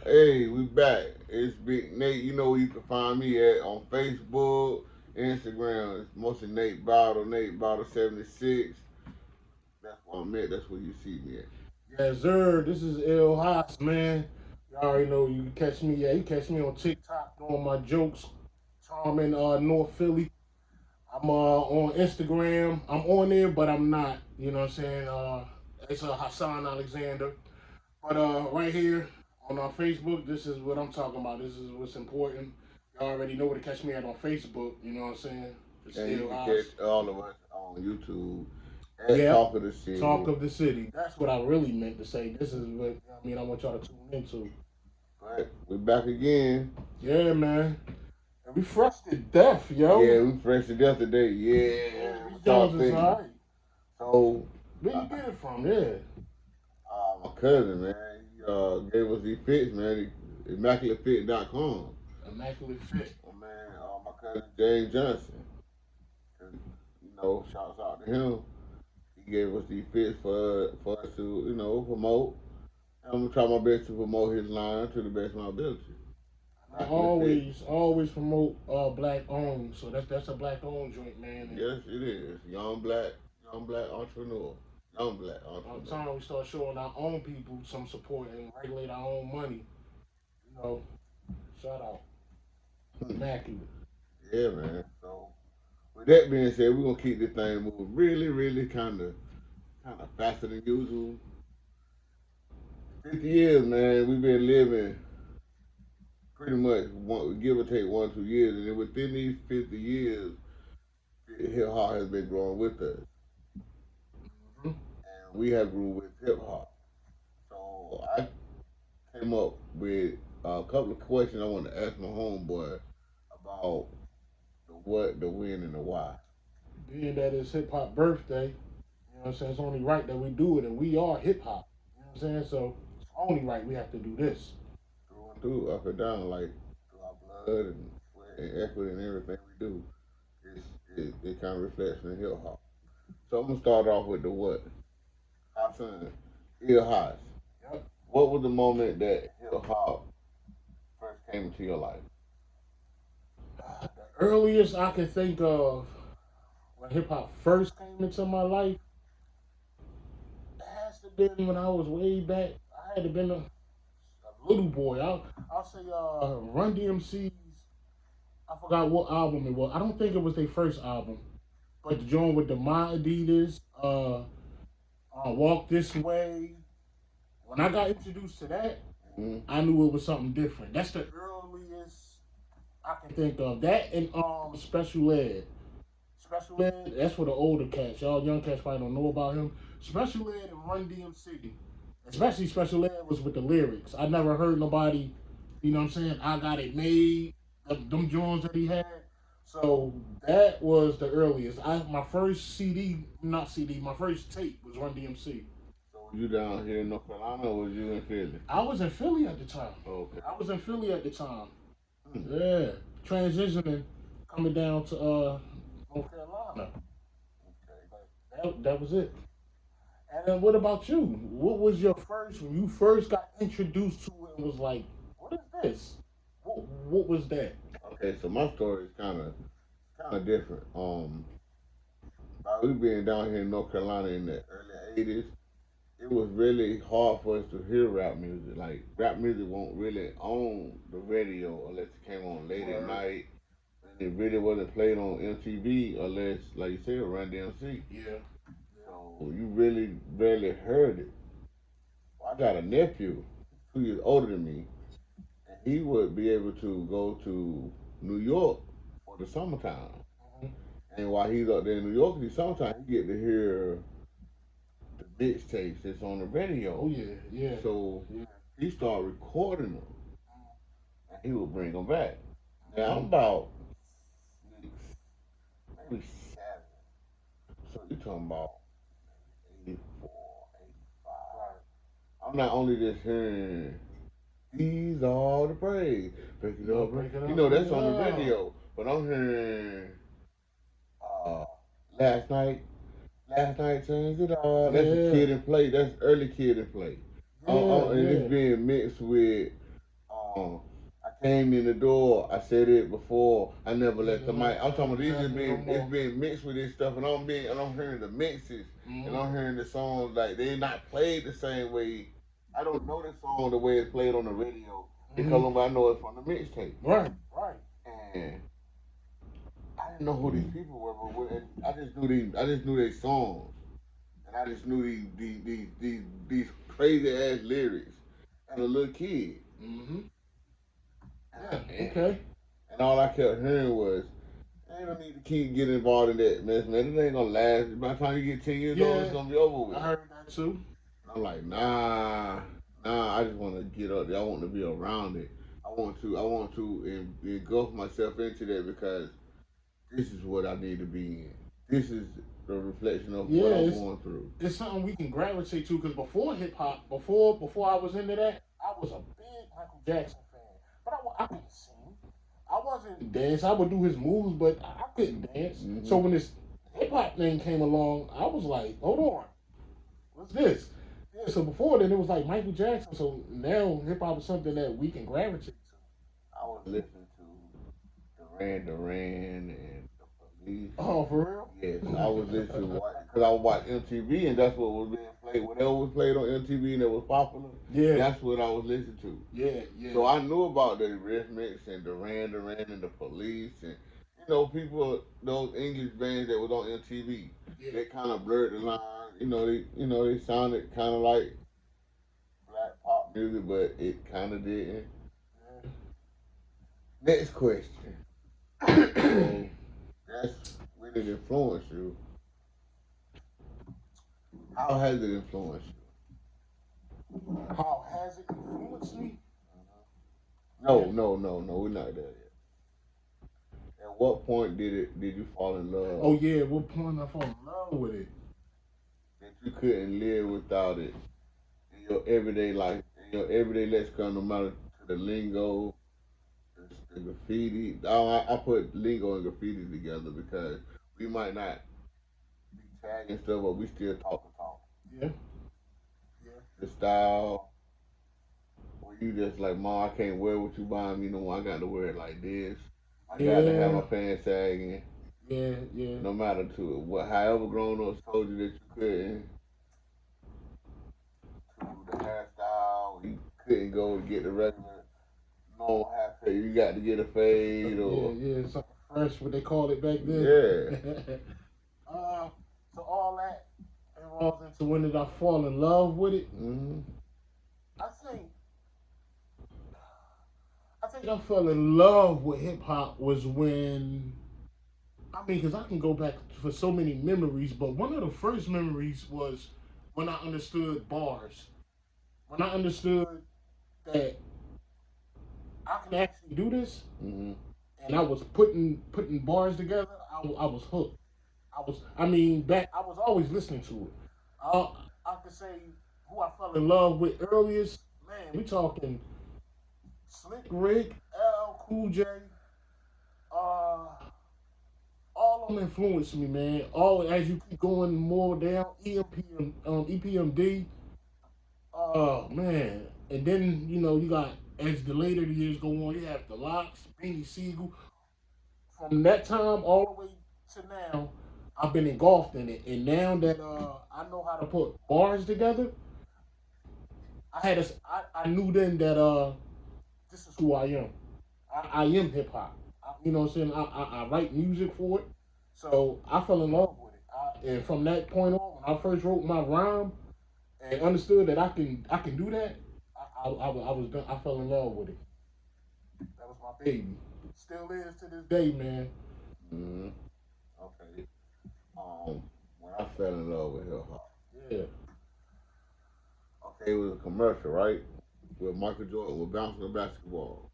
Hey, we back. It's Big Nate. You know where you can find me at on Facebook, Instagram. It's mostly Nate Bottle 76. That's what I'm at. That's where you see me at. Yes, sir. This is El Haas, man. You already know you can catch me. Yeah, you catch me on TikTok doing my jokes. So I'm in North Philly. I'm on Instagram. I'm on there, but I'm not. You know what I'm saying? It's Hassan Alexander. But right here on our Facebook, this is what I'm talking about. This is what's important. You already know where to catch me at on Facebook. You know what I'm saying? It's And you El can Haas. catch all of us on YouTube at Yep. Talk of the Talk City. of the city. That's what I really meant to say. This is what I want y'all to tune into. But we're back again. Yeah, man. And we fresh to death, yo. Yeah, we fresh to death today. Yeah, Yeah, these what y'all Jones is thinking? alright. So, Where uh, you get it from? Yeah. my cousin, man, he gave us these fits, man. ImmaculateFit.com. Immaculate Fit. My man, my cousin James Johnson. Shouts out to him. He gave us these fits for us to, promote. I'm gonna try my best to promote his line to the best of my ability. I Immaculate Fit. always promote black owned. So that's a black owned joint, man. And Yes, it is. Young black entrepreneur. Young black about entrepreneur. time we start showing our own people some support and regulate our own money. You know, shout out. Immaculate. Yeah, man. So with that being said, we're gonna keep this thing moving really, really kind of faster than usual. 50 years, man. We've been living pretty much give or take 1 2 years, and then within these 50 years, hip hop has been growing with us, Mhm. and we have grew with hip hop. So I came up with a couple of questions I want to ask my homeboy about the what, the when, and the why. Being that it's hip hop birthday, you know what I'm saying? It's only right that we do it, and we are hip hop. You know what I'm saying? So it's only right we have to do this. Through and through, up and down, like through our blood and sweat and equity and everything we do, it kind of reflects in hip hop. So I'm gonna start off with the what. Hassan, Ill Haas. Yep. What was the moment that hip hop first came into your life? The earliest I can think of when hip hop first came into my life, it has to been when I was way back. I had to been a little boy. I'll say Run DMC's. I forgot what album it was. I don't think it was their first album, but the joint with the My Adidas, Walk This Way. When I got introduced to that, Mm-hmm. I knew it was something different. That's the earliest I can think of. That and Special Ed. Special Ed, that's for the older cats. Y'all young cats probably don't know about him. Special Ed and Run DMC. Especially Special Ed was with the lyrics. I never heard nobody, you know what I'm saying, I got it made, them joints that he had. So that was the earliest. My first CD, not CD, my first tape was Run DMC. So was you down here in North Carolina or was you in Philly? I was in Philly at the time. Okay. I was in Philly at the time. Hmm. Yeah. Transitioning, coming down to North Carolina. Okay. That was it. And then what about you? What was your first when you first got introduced to it and was like, what is this? What was that? Okay, so my story is kind of different. By we being down here in North Carolina in the early 80s, it was really hard for us to hear rap music. Like rap music won't really on the radio unless it came on late at Word. night, and it really wasn't played on MTV unless, like you said, Run DMC. Yeah. So you really barely heard it. Well, I got a nephew, 2 years older than me, and he would be able to go to New York for the summertime. Mhm. And while he's up there in New York, in the summertime, he get to hear the mixtapes that's on the Oh radio. yeah, yeah, So yeah. he started recording them, and he would bring them back. Now I'm Mhm. about 6, maybe 7. So you're talking about 84, 85. Right. I'm not only just hearing these are the praise, break it No, up, break it you up, know break that's it on the up. radio. But I'm hearing uh, last night, last night changed it all. That's a Yeah, kid and play. That's early kid and play. Yeah, And it's yeah. being mixed with um. I came in the door. I said it before. I never Yeah, let the don't mic. let I'm talking that about these just happen no being it's more. being mixed with this stuff, and I'm hearing the mixes, and Mm-hmm. I'm hearing the songs like they not played the same way. I don't know the song the way it's played on the radio because Mm-hmm. I know it from the mixtape, Right, right. and I didn't know who these people were, and I just knew their songs, and I just knew these crazy ass lyrics, and a little kid, Mm-hmm. Yeah, and, okay. and all I kept hearing was, ain't no need to keep getting involved in that mess, man. It ain't gonna last. By the time you get 10 years old, it's Yeah, gonna be over I with. heard that too. I'm like, nah. I just want to get up there. I want to be around it. I want to engulf myself into that because this is what I need to be in. This is the reflection of Yeah, what I'm going through. it's something we can gravitate to because before hip hop, before I was into that, I was a big Michael Jackson fan. But I couldn't sing. I wasn't dance. I would do his moves, but I couldn't dance. So Hmm. when this hip hop thing came along, I was like, hold on, what's this? Yeah, so before then it was like Michael Jackson. So now hip hop is something that we can gravitate to. I was listening to Duran and the Police. Oh, for Yes, I was listening real? because I would watch MTV and that's what was being played. Whatever was played on MTV and that was popular, Yeah, that's what I was listening to. yeah, yeah, So I knew about the Rhythmics and Duran and the Police and people those English bands that was on MTV. yeah. They kind of blurred the line. They sounded kind of like black pop music, but it kind of didn't. Next question. So that's when it influenced you. How has it influenced you? How has it influenced me? No, Man. no. We're not there yet. At what point did you fall in Oh love yeah, what point I fall in love with it? that you couldn't live without it in your everyday life, in your everyday lexicon, no matter to the lingo, the graffiti? I put lingo and graffiti together because we might not be tagging stuff, but we still talk the talk. Yeah, yeah, The style, where you just like, Mom, I can't wear what you buying me no more. I got to wear it like this. I got to have yeah, my pants sagging. yeah, yeah, No matter to what, however grown ups told you that you couldn't, to the hairstyle, you couldn't go to get the regular normal haircut. You got to get a fade yeah, or yeah. Something fresh, what they called it back then. yeah. uh, so all that involves into when did I fall in love with it? Mm-hmm. I think I think I fell in love with hip hop was when I mean, because I can go back for so many memories, but one of the first memories was when I understood bars. When I understood that I can actually do this, Mm-hmm. and I was putting bars together, I was hooked. I mean, back, I was always listening to it. I, I could say who I fell in love with earliest, man, we talking Slick Rick, LL Cool J, uh, all of them influenced me, man. All as you keep going more down, EPMD, oh man, and then you got as the later the years go on, you have the Locks, Beanie Siegel. From that time all the way to now, I've been engulfed in it, and now that I know how to put bars together, I knew then that this is who I am. I am hip hop. You know what I'm saying? I write music for it, so I fell in love with it. And from that point on, when I first wrote my rhyme and understood that I can do that, I was done. I fell in love with it. That was my baby. Still is to this day, man. Mm-hmm. Okay. When I fell in love with hip hop, Yeah. okay, it was a commercial, right? Where Michael Jordan was bouncing the basketball.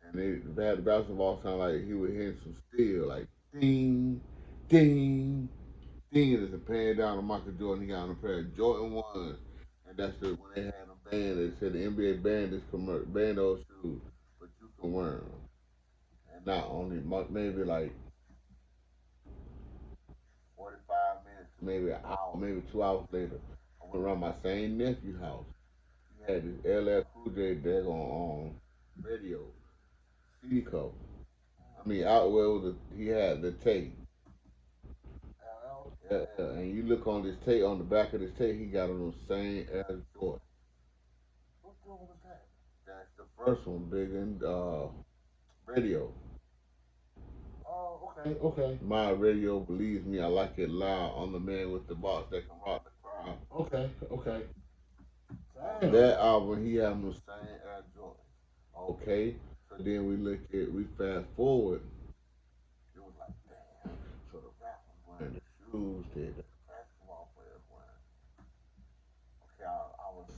And they had the basketball sound like he was hitting some steel, like ding, ding, ding, and it's paying down to Michael Jordan. He got on a pair of Jordan ones, and that's when they had a band. They said the NBA banned this commercial, banned those shoes, but you can wear them. And not only maybe like 45 minutes to maybe an hour, maybe 2 hours later, I went around my same nephew's house. had this LL Cool J there on radio, CD cover. I mean, out well, he had the tape. And you look on this tape, on the back of this tape, he got on the same Air Jordan. What song was that? That's the first one, Big and Radio. Oh, okay, okay. My radio believes me, I like it loud. I'm the man with the box that can rock the crowd. Okay, okay. Damn. That album, he had on the same Air Jordan. Okay, so then we fast forward. It was like, damn. So the rappers wearing the shoes that the basketball players wearing. Okay, I was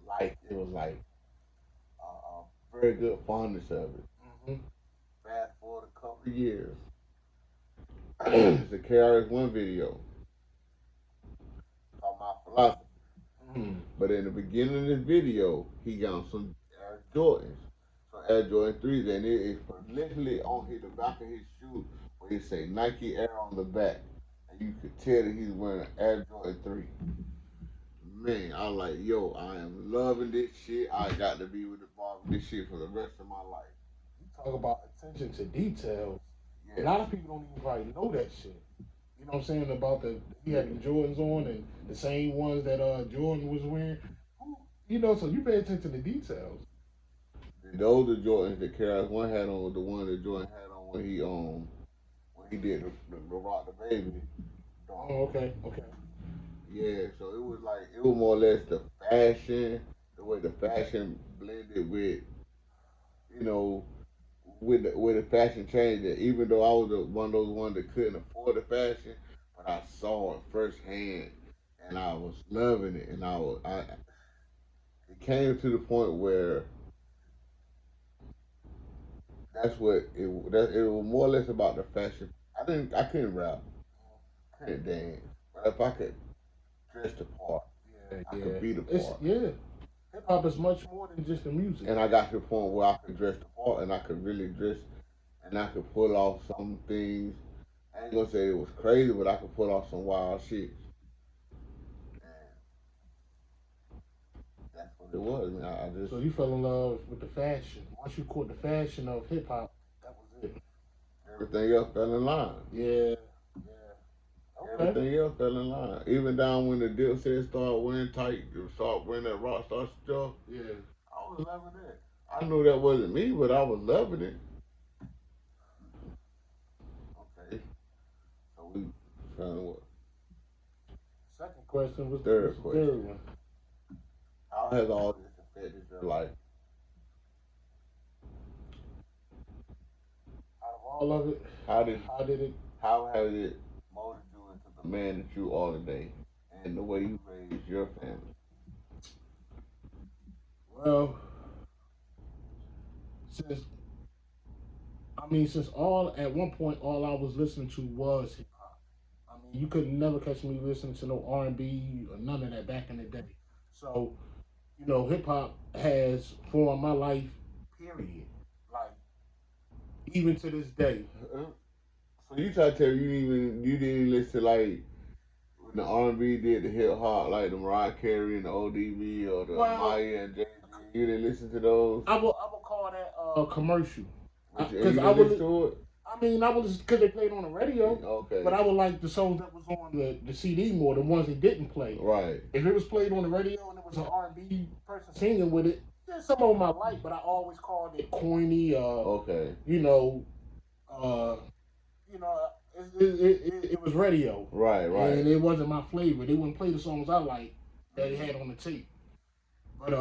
like, it was like a very good fondness of it. Mm-hmm. Fast forward a couple of years. It's a KRS-One video called My Philosophy. Mm-hmm. But in the beginning of this video, he got some Air Jordans. So Air Jordan 3s, and it is literally on the back of his shoe where he say Nike Air on the back. And you could tell that he's wearing an Air Jordan 3. Man, I was like, yo, I am loving this shit. I got to be with the bar with this shit for the rest of my life. You talk about attention to details. Yeah. A lot of people don't even probably know that shit. You know what I'm saying about he had the Jordans on and the same ones that Jordan was wearing. You know, so you pay attention to details. Those are Jordans that KRS-One had on, the one that Jordan had on when he did the Rock the Baby. Oh, okay, okay. Yeah, so it was more or less the fashion, the way the fashion blended with, you know, with the fashion changed. That even though I was one of those ones that couldn't afford the fashion, but I saw it firsthand, and I was loving it, and it came to the point where it was more or less about the fashion. I couldn't rap, couldn't dance, but if I could dress the part, I could be the part. Hip hop is much more than just the music. And I got to the point where I could dress the part, and I could really dress, and I could pull off some things. I ain't gonna say it was crazy, but I could pull off some wild shit. And that's what it was. Man. I just So you fell in love with the fashion. Once you caught the fashion of hip hop, that was it. Everything else fell in line. Yeah. Okay. Everything else fell in line. Even down when the Dipset started wearing tight, start wearing that rock star stuff. Yeah. I was loving it. I knew that wasn't me, but I was loving it. Okay. So we found what? Second question was Third the question. third one. How has all this affected your life? Out of all of it, how has it molded you into the man that you are today, and the way you raised your family? Well, since at one point all I was listening to was hip hop. I mean, you could never catch me listening to no R&B or none of that back in the day. So, you know, hip hop has formed my life. Period. Like, even to this day. So you try to tell me you didn't listen to like when the R&B did the hip hop, like the Mariah Carey and the ODB or the Maya and Jay-Z. You didn't listen to those? I would call that commercial. Because I would listen to it. I mean, I was because they played on the radio. Okay. But I would like the songs that was on the CD more, the ones they didn't play. Right. If it was played on the radio and it was an R&B person singing with it, yeah, some of them I like, but I always called it corny. Okay. It was radio. Right. And it wasn't my flavor. They wouldn't play the songs I like that they had on the tape. But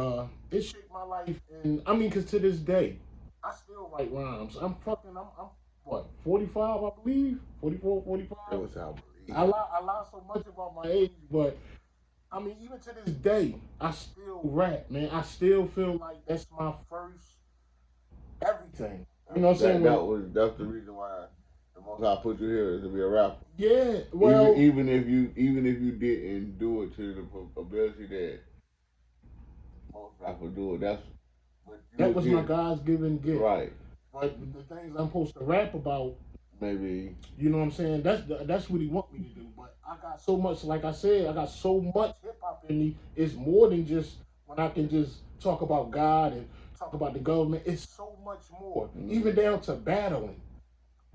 it shaped my life, and I mean, cause to this day, I still write rhymes. I'm what, 45, I believe? 44, 45? That was how I lie so much about my age, but I mean, even to this day, I still rap, man. I still feel like that's my first everything. You know what I'm saying? That's the reason why the most I put you here is to be a rapper. Yeah, well, even if you didn't do it to the ability that most rappers do it, that was my God's given gift. Right. But the things I'm supposed to rap about, maybe, you know what I'm saying? That's what he want me to do. But I got so much, like I said, I got so much hip hop in me. It's more than just when I can just talk about God and talk about the government. It's so much more, even down to battling.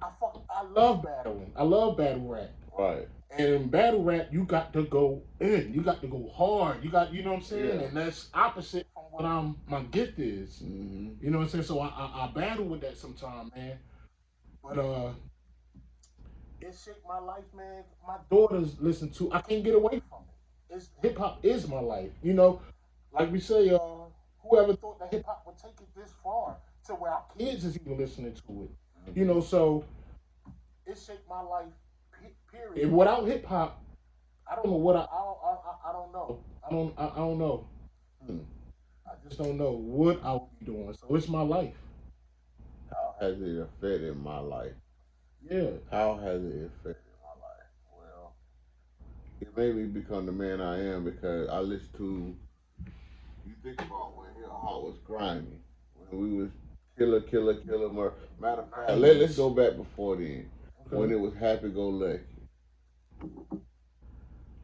I love battling. I love battle rap. Right. And in battle rap, you got to go in. You got to go hard. You know what I'm saying? Yeah. And that's opposite from what my gift is. Mm-hmm. You know what I'm saying? So I battle with that sometimes, man. But it shaped my life, man. My daughters listen to. I can't get away from it. It's hip hop is my life. You know, like we say, whoever thought that hip hop would take it this far to where our kids is even listening to it. You know, so it shaped my life. Period. And without hip hop, I don't know what I don't know. I don't know. Hmm. I just don't know what I would be doing. So it's my life. How has it affected my life? Yeah. How has it affected my life? Well, it made me become the man I am because I listened to. You think about when hip hop was grimy, when we was killer, murder. Matter of fact, let's go back before then, when it was happy go lucky.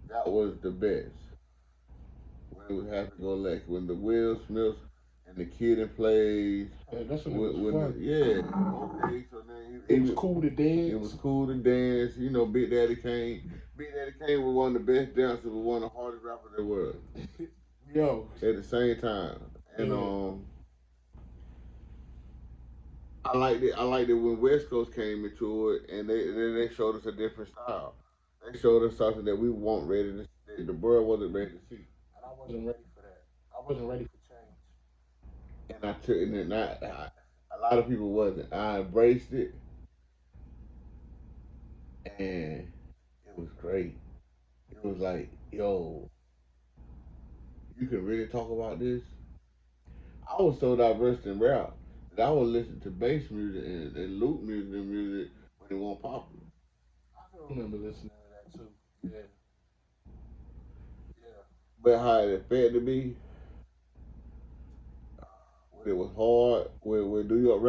That was the best. When it was happy go lucky, when the Will Smith and the Kid and Plays. Yeah, that's when it was fun. Okay, so then it was cool to dance. It was cool to dance. You know, Big Daddy Kane. Big Daddy Kane was one of the best dancers, was one of the hardest rappers there was. Yo. At the same time, and I liked it. I liked it when West Coast came into it, and they showed us a different style. They showed us something that we weren't ready to. That the world wasn't ready to see. And I wasn't ready for that. I wasn't ready for change. And I took it, and a lot of people wasn't. I embraced it, and it was great. It was like, yo, you can really talk about this. I was so diverse in rap that I would listen to bass music and loop music and music when it wasn't popular. I can remember listening to that too. Yeah. Yeah. But how it affected me, when it was hard, when New York rap